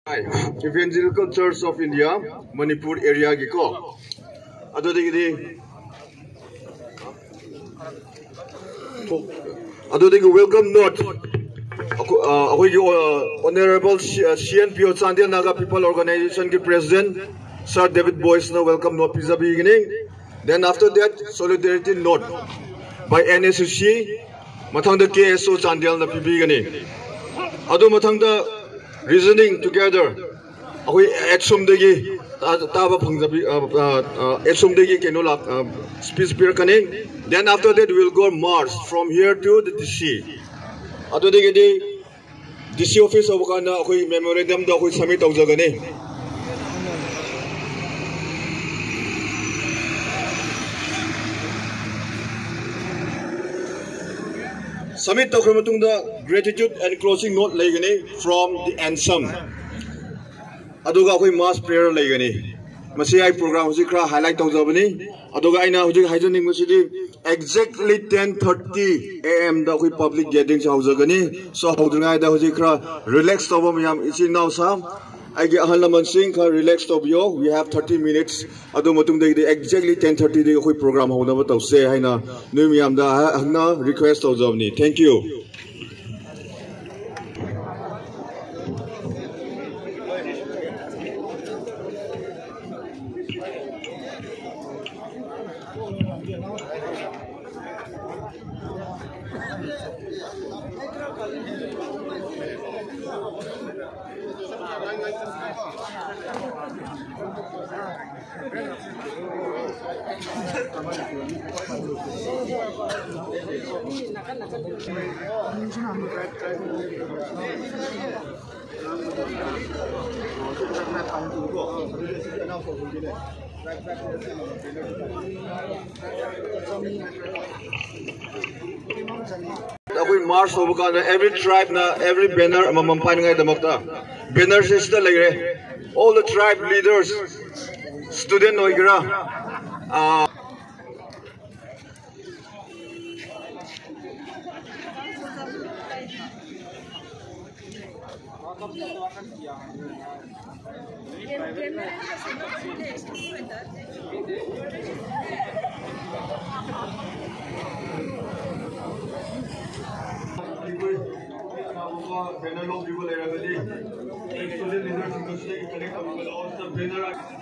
Evangelical Church of India, Manipur area giko. Welcome note. Honorable CNPO Chandel Naga People Organization ki President Sir David Boyce na welcome note pizza beginning. Then after that solidarity note by NSC mathang da KSO Chandel na beginning. Ado mathang da reasoning together. Akoi action degi taba phangjabi action degi kenola speech beer kaning. Then after that we will go march from here to the DC. Ado degi di DC office of kana akoi memorandum da akoi submit tawjagani. Submit tawkhra matung da gratitude and closing note laigani from the anthem. Aduga akoi mass prayer laigani. Masi ai program huji kra highlight tawjabani. Aduga aina huji haijaning masidi exactly 10:30 AM da akoi public gathering sa hawjagani. So hawdungai da huji kra relax tawba miyam ichi now sa aigi ahal laman sing kha relax tawbiyo. We have 30 minutes. Adu matung da exactly 10:30 de akoi program hawna tawse haina nu miyam da hangna request tawjabani. Thank you. We march over every tribe na every banner banner system all the tribe leaders student banner